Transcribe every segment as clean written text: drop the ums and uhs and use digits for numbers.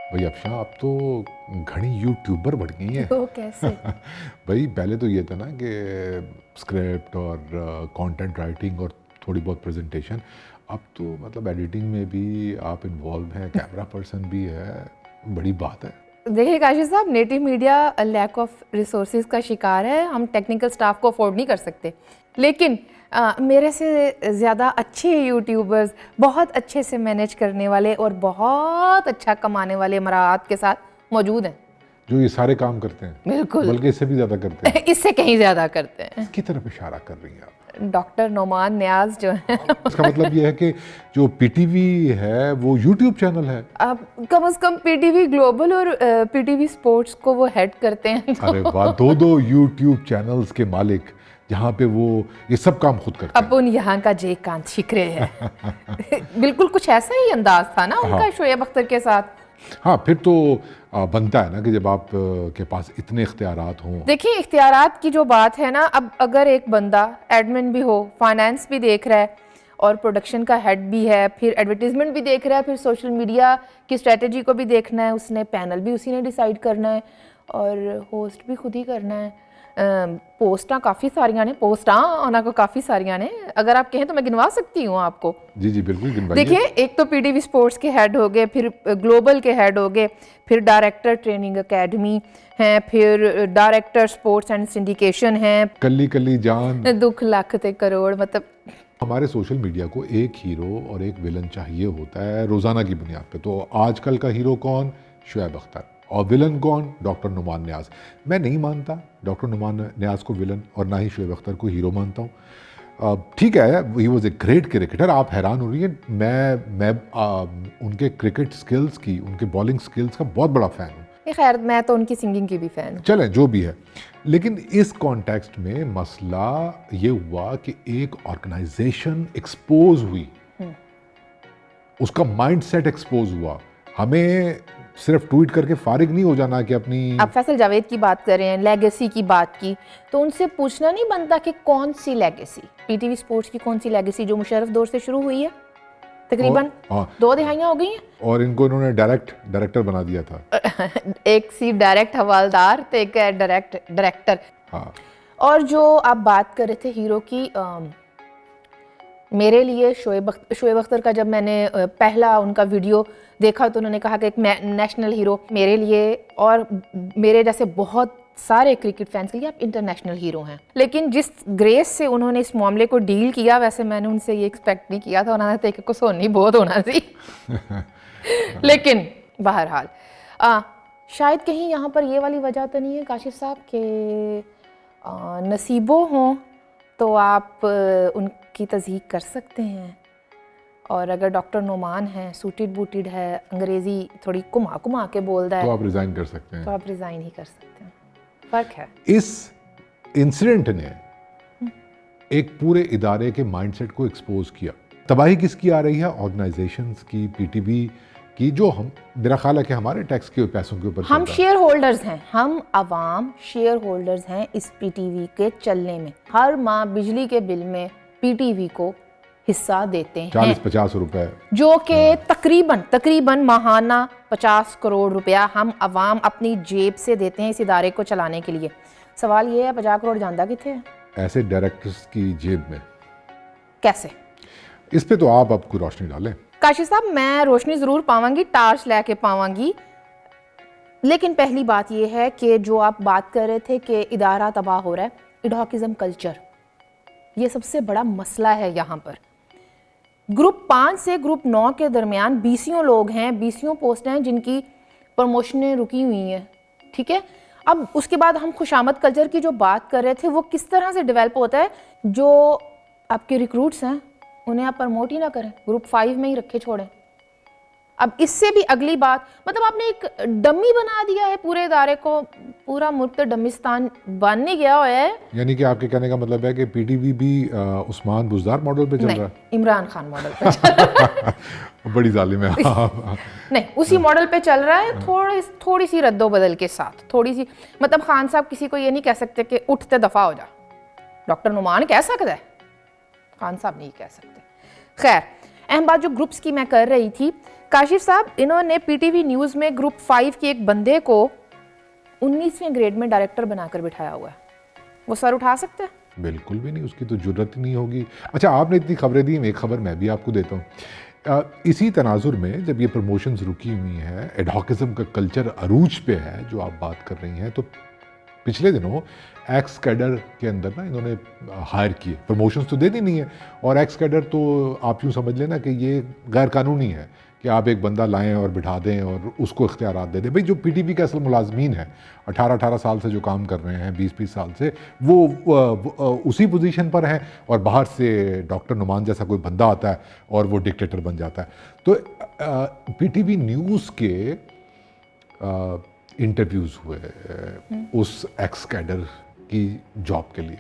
भाई अफशा आप तो घनी यूट्यूबर बढ़ गई हैं। तो कैसे? भाई पहले तो ये था ना कि स्क्रिप्ट और कंटेंट राइटिंग और थोड़ी बहुत प्रेजेंटेशन, अब तो मतलब एडिटिंग में भी आप इन्वॉल्व हैं, कैमरा पर्सन भी है, बड़ी बात है। देखिए काशिफ साहब, native media lack of resources का शिकार है। हम टेक्निकल स्टाफ को अफोर्ड नहीं कर सकते, लेकिन मेरे से ज़्यादा अच्छे यूट्यूबर्स, बहुत अच्छे से मैनेज करने वाले और बहुत अच्छा कमाने वाले मराहत के साथ मौजूद हैं, जो ये सारे काम करते हैं, बिल्कुल बल्कि इससे भी ज़्यादा करते हैं। इससे कहीं ज़्यादा करते हैं। इसकी तरफ इशारा कर रही हैं आप। डॉक्टर नोमान न्याज जो है इसका मतलब ये है कि जो पीटीवी है वो यूट्यूब चैनल है। अब कम से कम पीटीवी ग्लोबल और पीटीवी स्पोर्ट्स को वो हेड करते हैं। अरे वाह, दो यूट्यूब चैनल्स के मालिक, जहाँ पे वो ये सब काम खुद करते हैं। अपन यहाँ का जय कांत शिकरे है। बिल्कुल कुछ ऐसा ही अंदाज था ना उनका शोएब अख्तर के साथ। हाँ, फिर तो बनता है ना कि जब आप के पास इतने इख्तियारात हों। देखिए, इख्तियारात की जो बात है ना, अब अगर एक बंदा एडमिन भी हो, फाइनेंस भी देख रहा है और प्रोडक्शन का हेड भी है, फिर एडवर्टीजमेंट भी देख रहा है, फिर सोशल मीडिया की स्ट्रेटजी को भी देखना है, उसने पैनल भी उसी ने डिसाइड करना है और होस्ट भी खुद ही करना है। पोस्टां काफ़ी सारियां ने, पोस्टां उन्होंने को काफ़ी सारियां ने, अगर आप कहें तो मैं गिनवा सकती हूँ आपको। जी जी बिल्कुल गिनवाइए। देखिए, एक तो पीटीवी स्पोर्ट्स के हेड हो गए, फिर ग्लोबल के हेड हो गए, फिर डायरेक्टर ट्रेनिंग एकेडमी हैं, फिर डायरेक्टर स्पोर्ट्स एंड सिंडिकेशन हैं, कल्ली कल्ली जान, दुख लाख ते करोड़। मतलब हमारे सोशल मीडिया को एक हीरो और एक विलन चाहिए होता है रोज़ाना की बुनियाद पे। तो आजकल का हीरो कौन? शोएब अख्तर। और विलन कौन? डॉक्टर नुमान न्याज। मैं नहीं मानता डॉक्टर नुमान न्याज को विलन और ना ही शोएब अख्तर को हीरो मानता हूँ। ठीक है, he was a great cricketer. आप हैरान हो रही हैं, मैं उनके क्रिकेट स्किल्स की, उनके बॉलिंग स्किल्स का बहुत बड़ा फ़ैन हूँ। खैर, मैं तो उनकी सिंगिंग की भी फ़ैन हूँ। चलें, जो भी है, लेकिन इस कॉन्टेक्स्ट में मसला ये हुआ कि एक ऑर्गेनाइजेशन एक्सपोज हुई, उसका माइंडसेट एक्सपोज हुआ। हमें सिर्फ ट्वीट करके फारिग नहीं हो जाना कि अपनी। आप फैसल जावेद की बात कर रहे हैं, लेगेसी की बात की, तो उनसे पूछना नहीं बनता कि कौन सी लेगेसी, पीटीवी स्पोर्ट्स की कौन सी लेगेसी जो मुशर्रफ दौर से शुरू हुई है, तकरीबन 2 दिहाइयां हो गई हैं। और इनको इन्होंने डायरेक्टर बना दिया था। एक सी डायरेक्ट हवालदार तो एक डायरेक्टर। हाँ। और जो आप बात कर रहे थे हीरो की, मेरे लिए शोएब अख्तर का जब मैंने पहला उनका वीडियो देखा तो उन्होंने कहा कि एक नेशनल हीरो मेरे लिए और मेरे जैसे बहुत सारे क्रिकेट फैंस के लिए आप इंटरनेशनल हीरो हैं। लेकिन जिस ग्रेस से उन्होंने इस मामले को डील किया, वैसे मैंने उनसे ये एक्सपेक्ट नहीं किया था। उन्होंने तो एक को सोनी बहुत होना थी। लेकिन बहरहाल शायद कहीं यहाँ पर ये वाली वजह तो नहीं है काशिफ साहब के नसीबों हों तो आप उनकी तज़हीक कर सकते हैं, और अगर डॉक्टर नोमान है, सूटेड बूटेड है, अंग्रेज़ी थोड़ी घुमा के बोलता है, तो आप रिज़ाइन कर सकते हैं। तो आप रिज़ाइन ही कर सकते हैं। फ़र्क है। इस इंसिडेंट ने एक पूरे इदारे के माइंडसेट को एक्सपोज किया। तबाही किसकी आ रही है? ऑर्गेनाइजेशंस की, पीटीवी की, जो हम मेरा ख्याल है कि हमारे टैक्स के पैसों के ऊपर हम शेयर होल्डर्स हैं, हम अवाम शेयर होल्डर्स हैं इस पीटीवी के चलने में। हर माह बिजली के बिल में पीटीवी को हिस्सा देते हैं 40-50 रुपए, जो कि तकरीबन माहाना 50 करोड़ रुपया हम अवाम अपनी जेब से देते हैं इस इदारे को चलाने के लिए। सवाल ये है, 50 करोड़ जाता किथे है? ऐसे डायरेक्टर्स की जेब में कैसे? इस पे तो आप अब कोई रोशनी डालें। काशिफ साहब, मैं रोशनी ज़रूर पावांगी, टार्च लेके पावांगी, लेकिन पहली बात यह है कि जो आप बात कर रहे थे कि इदारा तबाह हो रहा है, इडहॉकिज्म कल्चर, ये सबसे बड़ा मसला है यहाँ पर। ग्रुप 5 से ग्रुप 9 के दरमियान 20 लोग हैं, 20 पोस्टें हैं जिनकी प्रमोशनें रुकी हुई हैं, ठीक है। अब उसके बाद हम खुशामद कल्चर की जो बात कर रहे थे, वो किस तरह से डेवलप होता है? जो आपके रिक्रूट्स हैं उन्हें आप प्रमोट ही ना करें, ग्रुप 5 में ही रखे छोड़ें। अब इससे भी अगली बात, मतलब आपने एक डमी बना दिया है पूरे इदारे को, पूरा मुल्क तो डमिस्तान बन नहीं गया हुआ है। यानी कि आपके कहने का मतलब है कि पीटीवी भी उस्मान बुज़दार मॉडल पे चल रहा है? इमरान खान मॉडल पे चल रहा है। बड़ी जालिम है। नहीं, उसी मॉडल पे चल रहा है, थोड़ी सी रद्दो बदल के साथ, थोड़ी सी। मतलब खान साहब किसी को ये नहीं कह सकते कि उठते दफा हो जा, डॉक्टर नुमान कह सकता है, खान साहब नहीं कह सकते। खैर, अहम बात जो ग्रुप्स की मैं कर रही थी, काशिफ साहब इन्होंने पीटीवी न्यूज़ में ग्रुप 5 के एक बंदे को 19वें ग्रेड में डायरेक्टर बनाकर बिठाया हुआ है। वो सर उठा सकते हैं? बिल्कुल भी नहीं, उसकी तो जरूरत ही नहीं होगी। अच्छा, आपने इतनी खबरें दी, एक खबर मैं भी आपको देता हूँ। इसी तनाजुर में जब ये प्रमोशंस रुकी हुई हैं, एडहॉकिज्म का कल्चर अरूज पे है जो आप बात कर रही हैं, तो पिछले दिनों एक्स कैडर के अंदर ना इन्होंने हायर किए, प्रमोशंस तो देनी नहीं है, और एक्स कैडर तो आप यूँ समझ लेना कि ये गैर कानूनी है कि आप एक बंदा लाएं और बिठा दें और उसको इख्तियारात दे दें। भाई जो पीटीवी के असल मुलाजमीन है 18 साल से जो काम कर रहे हैं, 20 साल से, वो उसी पोजीशन पर हैं, और बाहर से डॉक्टर नुमान जैसा कोई बंदा आता है और वो डिक्टेटर बन जाता है। तो पीटीवी न्यूज़ के इंटरव्यूज़ हुए उस एक्स कैडर की जॉब के लिए।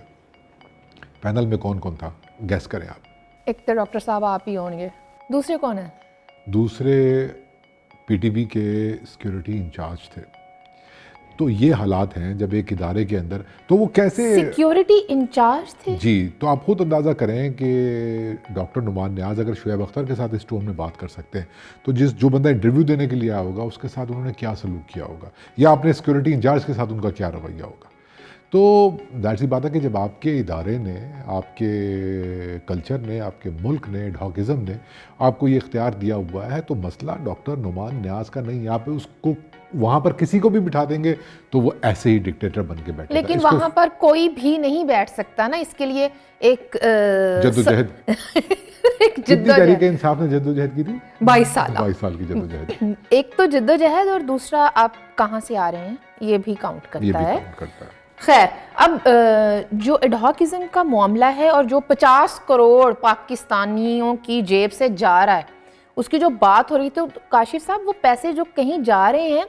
पैनल में कौन कौन था, गैस करें आप। एक तो डॉक्टर साहब आप ही होंगे, दूसरे कौन है? दूसरे पीटीवी के सिक्योरिटी इंचार्ज थे। तो ये हालात हैं जब एक इदारे के अंदर, तो वो कैसे सिक्योरिटी इंचार्ज थे? जी, तो आप खुद अंदाज़ा करें कि डॉक्टर नुमान नियाज़ अगर शुएब अख्तर के साथ इस टोन में बात कर सकते हैं, तो जो बंदा इंटरव्यू देने के लिए आया होगा उसके साथ उन्होंने क्या सलूक किया होगा, या अपने सिक्योरिटी इंचार्ज के साथ उनका क्या रवैया होगा। तो जाहिर सी बात है कि जब आपके इदारे ने, आपके कल्चर ने, आपके मुल्क ने, एडहॉकिज्म ने आपको ये इख्तियार दिया हुआ है, तो मसला डॉक्टर नुमान नियाज़ का नहीं। आप उसको वहाँ पर किसी को भी बिठा देंगे तो वो ऐसे ही डिक्टेटर बन के बैठेगा। लेकिन वहाँ पर कोई भी नहीं बैठ सकता ना, इसके लिए एक जद्दोजहद एक कितनी तहरीक इंसाफ ने जद्दोजहद की थी? 22 साल 22 साल की जद्दोजहद। एक तो जद्दोजहद और दूसरा आप कहाँ से आ रहे हैं ये भी काउंट करता है। खैर, अब जो एडहॉकिज्म का मामला है और जो 50 करोड़ पाकिस्तानियों की जेब से जा रहा है उसकी जो बात हो रही थी, तो काशिफ साहब वो पैसे जो कहीं जा रहे हैं,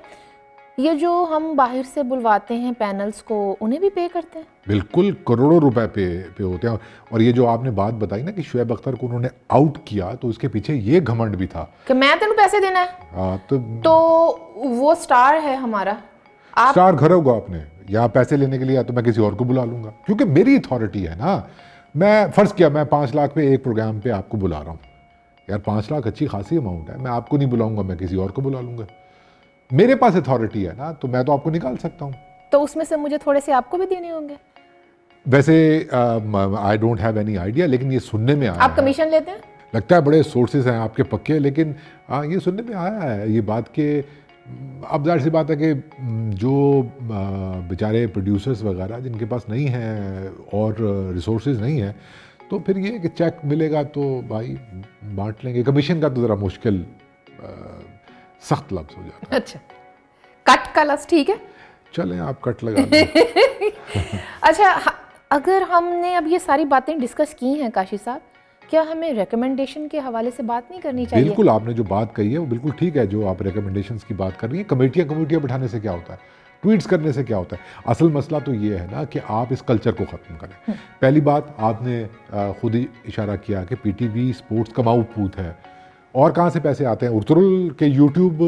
ये जो हम बाहर से बुलवाते हैं पैनल्स को, उन्हें भी पे करते हैं? बिल्कुल, करोड़ों रुपए पे होते हैं। और ये जो आपने बात बताई ना कि शुएब अख्तर को उन्होंने आउट किया, तो उसके पीछे ये घमंड भी था कि मैं तेनू पैसे देना है। तो वो स्टार है हमारा, आप स्टार घर होगा आपने यहाँ पैसे लेने के लिए, या तो मैं किसी और को बुला लूंगा, क्योंकि मेरी अथॉरिटी है ना। मैं फर्ज किया मैं 5 लाख पे एक प्रोग्राम पे आपको बुला रहा हूँ, यार 5 लाख अच्छी खासी अमाउंट है, मैं आपको नहीं बुलाऊंगा, मैं किसी और को बुला लूंगा। मेरे पास अथॉरिटी है ना, तो मैं तो आपको निकाल सकता हूँ। तो उसमें से मुझे थोड़े से आपको भी देने होंगे। वैसे I don't have any idea, लेकिन ये सुनने में आया, आप कमीशन लेते हैं? लगता है बड़े सोर्सेज हैं आपके पक्के, लेकिन ये सुनने में आया है ये बात के। अब जाहिर सी बात है कि जो बेचारे प्रोड्यूसर्स वगैरह जिनके पास नहीं है और रिसोर्सेज नहीं है, तो फिर ये कि चेक मिलेगा तो भाई बांट लेंगे। कमीशन का तो ज़रा मुश्किल, सख्त लफ्ज़ हो जाता है। अच्छा, कट का लफ्ज़ ठीक है, चलें आप कट लगा दें। अच्छा, अगर हमने अब ये सारी बातें डिस्कस की हैं काशिफ साहब, क्या हमें रिकमेंडेशन के हवाले से बात नहीं करनी चाहिए? बिल्कुल, आपने जो बात कही है वो बिल्कुल ठीक है। जो आप रिकमेंडेशंस की बात कर रही हैं, कमेटियाँ बिठाने से क्या होता है, ट्वीट्स करने से क्या होता है? असल मसला तो ये है ना कि आप इस कल्चर को ख़त्म करें। पहली बात, आपने खुद ही इशारा किया कि पीटीवी स्पोर्ट्स कमाऊ पूत है, और कहाँ से पैसे आते हैं? उर्तुल के यूट्यूब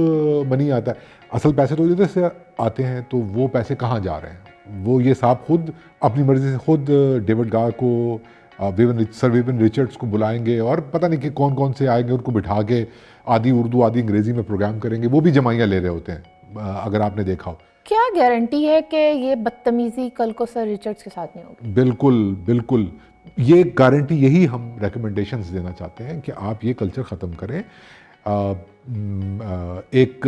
मनी आता है, असल पैसे तो इधर से आते हैं। तो वो पैसे कहाँ जा रहे हैं? वो ये साहब खुद अपनी मर्जी से खुद डेविड गार को, सर विविन रिचर्ड्स को बुलाएंगे, और पता नहीं कि कौन कौन से आएंगे, उनको बिठा के आधी उर्दू आधी अंग्रेजी में प्रोग्राम करेंगे। वो भी जमाइयाँ ले रहे होते हैं, अगर आपने देखा हो। क्या गारंटी है कि ये बदतमीजी कल को सर रिचर्ड्स के साथ नहीं होगी? बिल्कुल बिल्कुल, ये गारंटी, यही हम रिकमेंडेशंस देना चाहते हैं कि आप ये कल्चर ख़त्म करें। एक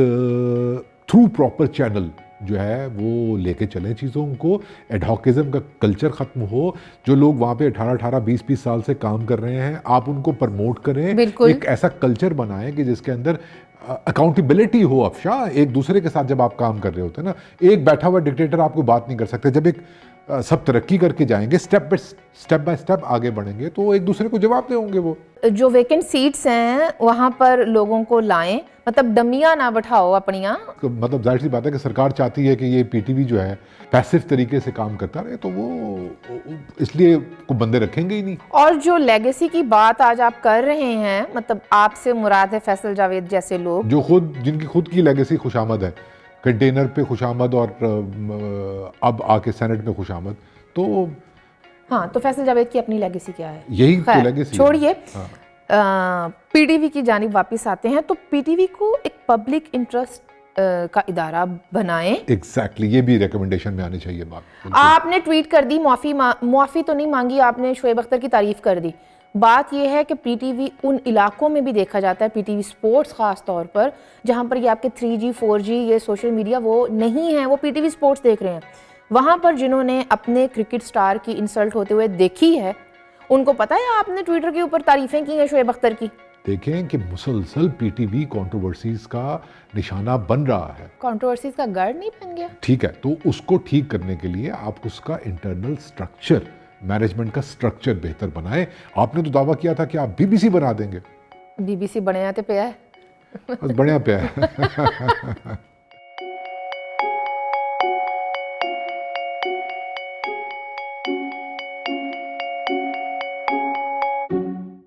थ्रू प्रॉपर चैनल जो है वो लेके चलें चीज़ों को। एडहॉकिज्म का कल्चर ख़त्म हो। जो लोग वहाँ पे 18 20 साल से काम कर रहे हैं, आप उनको प्रमोट करें। एक ऐसा कल्चर बनाएं कि जिसके अंदर अकाउंटेबिलिटी हो। अफशा, एक दूसरे के साथ जब आप काम कर रहे होते हैं ना, एक बैठा हुआ डिक्टेटर आपको बात नहीं कर सकते। जब एक सब तरक्की करके जाएंगे, स्टेप बाय स्टेप आगे बढ़ेंगे, तो एक दूसरे को जवाब दे होंगे। वो जो वेकेंट सीट्स हैं वहाँ पर लोगों को लाएं, मतलब डमियाँ ना बैठाओ अपनियाँ। मतलब जाहिर सी बात है कि सरकार चाहती है कि ये पीटीवी जो है पैसिव तरीके से काम करता रहे, तो वो इसलिए को बंदे रखेंगे ही नहीं। और जो लेगेसी की बात आज आप कर रहे हैं, मतलब आपसे मुराद है फैसल जावेद जैसे लोग, जो जिनकी खुद की लेगेसी खुशामद है, कंटेनर पे खुशामद और अब आके सेनेट में खुशामद। तो हाँ, तो फैसल जावेद की अपनी लेगेसी क्या है? यही तो लेगेसी छोड़िए। पीटीवी की जानिब वापस आते हैं, तो पीटीवी को एक पब्लिक इंटरेस्ट का इदारा बनाएं। एग्जैक्टली, ये भी रिकमेंडेशन में आनी चाहिए बात। आपने ट्वीट कर दी, मुआफ़ी तो नहीं मांगी आपने, शोएब अख्तर की तारीफ कर दी। बात यह है कि पीटीवी उन इलाकों में भी देखा जाता है, पीटीवी स्पोर्ट्स ख़ास तौर पर, जहाँ पर ये आपके 3G 4G ये सोशल मीडिया वो नहीं है, वो पीटीवी स्पोर्ट्स देख रहे हैं। वहाँ पर जिन्होंने अपने क्रिकेट स्टार की इंसल्ट होते हुए देखी है, उनको पता है आपने ट्विटर के ऊपर तारीफ़ें की हैं शोएब अख्तर की। देखें कि मुसलसल पीटीवी कंट्रोवर्सीज का निशाना बन रहा है। कंट्रोवर्सीज का गढ़ नहीं बन गया? ठीक है, तो उसको ठीक करने के लिए आप उसका इंटरनल स्ट्रक्चर, मैनेजमेंट का स्ट्रक्चर बेहतर बनाएं। आपने तो दावा किया था कि आप बीबीसी बना देंगे। बीबीसी बने आते पे है बस बढ़िया पे है